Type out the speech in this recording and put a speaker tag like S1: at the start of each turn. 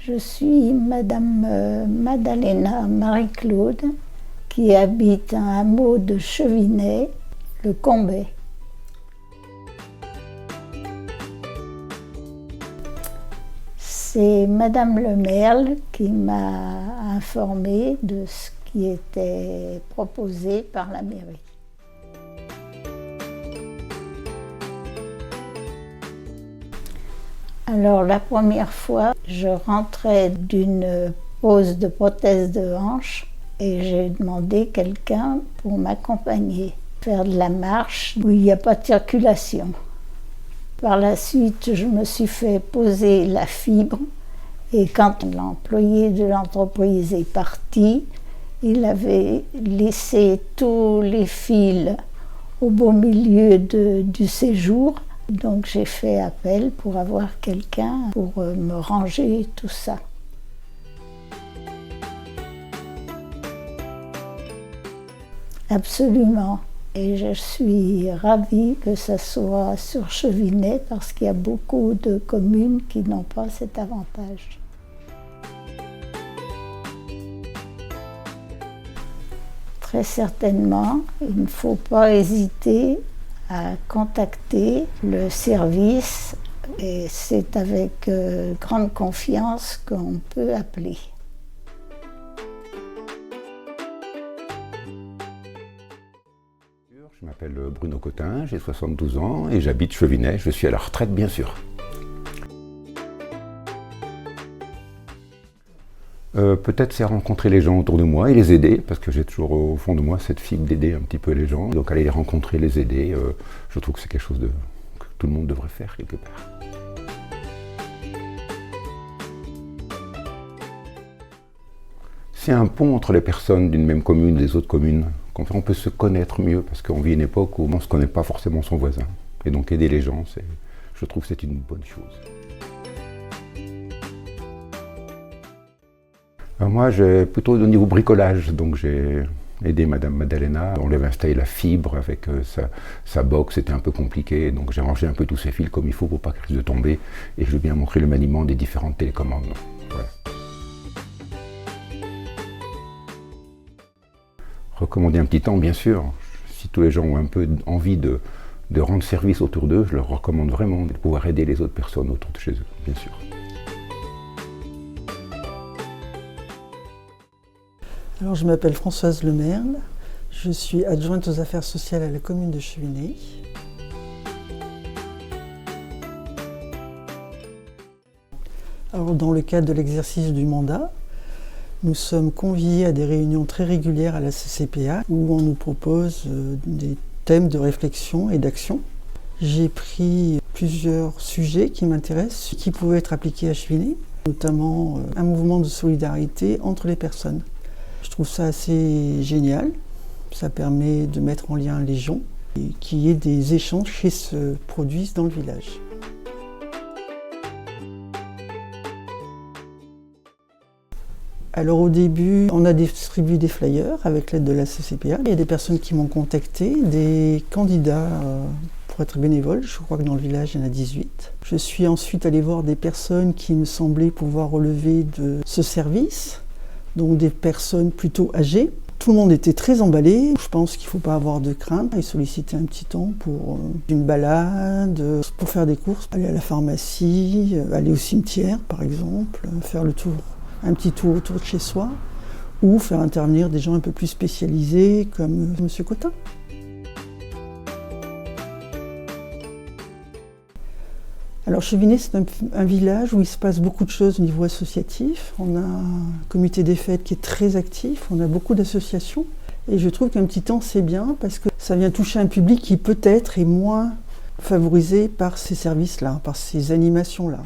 S1: Je suis Madame Maddalena Marie-Claude qui habite un hameau de Chevinay, le Combet. C'est Madame Le Merle qui m'a informée de ce qui était proposé par la mairie. Alors la première fois, je rentrais d'une pose de prothèse de hanche et j'ai demandé quelqu'un pour m'accompagner, faire de la marche où il n'y a pas de circulation. Par la suite, je me suis fait poser la fibre et quand l'employé de l'entreprise est parti, il avait laissé tous les fils au beau milieu du séjour. Donc j'ai fait appel pour avoir quelqu'un pour me ranger tout ça. Absolument. Et je suis ravie que ça soit sur Chevinay parce qu'il y a beaucoup de communes qui n'ont pas cet avantage. Très certainement, il ne faut pas hésiter à contacter le service et c'est avec grande confiance qu'on peut appeler.
S2: Je m'appelle Bruno Cotin, j'ai 72 ans et j'habite Chevinay, je suis à la retraite bien sûr. Peut-être c'est rencontrer les gens autour de moi et les aider, parce que j'ai toujours au fond de moi cette fibre d'aider un petit peu les gens. Donc aller les rencontrer, les aider, je trouve que c'est quelque chose que tout le monde devrait faire quelque part. C'est un pont entre les personnes d'une même commune et des autres communes. On peut se connaître mieux, parce qu'on vit une époque où on ne se connaît pas forcément son voisin. Et donc aider les gens, je trouve que c'est une bonne chose. Moi, j'ai plutôt au niveau bricolage, donc j'ai aidé Madame Maddalena. On lui avait installé la fibre avec sa box, c'était un peu compliqué, donc j'ai rangé un peu tous ces fils comme il faut pour pas qu'ils risquent de tomber, et je lui ai bien montré le maniement des différentes télécommandes. Voilà. Recommander un petit temps, bien sûr. Si tous les gens ont un peu envie de rendre service autour d'eux, je leur recommande vraiment de pouvoir aider les autres personnes autour de chez eux, bien sûr.
S3: Alors, je m'appelle Françoise Le Merle, je suis adjointe aux affaires sociales à la commune de Chevinay. Alors, dans le cadre de l'exercice du mandat, nous sommes conviés à des réunions très régulières à la CCPA où on nous propose des thèmes de réflexion et d'action. J'ai pris plusieurs sujets qui m'intéressent, qui pouvaient être appliqués à Chevinay, notamment un mouvement de solidarité entre les personnes. Je trouve ça assez génial, ça permet de mettre en lien les gens et qu'il y ait des échanges qui se produisent dans le village. Alors au début, on a distribué des flyers avec l'aide de la CCPA. Il y a des personnes qui m'ont contacté, des candidats pour être bénévoles. Je crois que dans le village, il y en a 18. Je suis ensuite allée voir des personnes qui me semblaient pouvoir relever de ce service. Donc des personnes plutôt âgées. Tout le monde était très emballé. Je pense qu'il ne faut pas avoir de crainte. Ils sollicitaient un petit temps pour une balade, pour faire des courses, aller à la pharmacie, aller au cimetière par exemple, faire le tour, un petit tour autour de chez soi, ou faire intervenir des gens un peu plus spécialisés comme M. Cotin. Alors Chevinay, c'est un village où il se passe beaucoup de choses au niveau associatif. On a un comité des fêtes qui est très actif, on a beaucoup d'associations. Et je trouve qu'un petit temps, c'est bien parce que ça vient toucher un public qui peut-être est moins favorisé par ces services-là, par ces animations-là.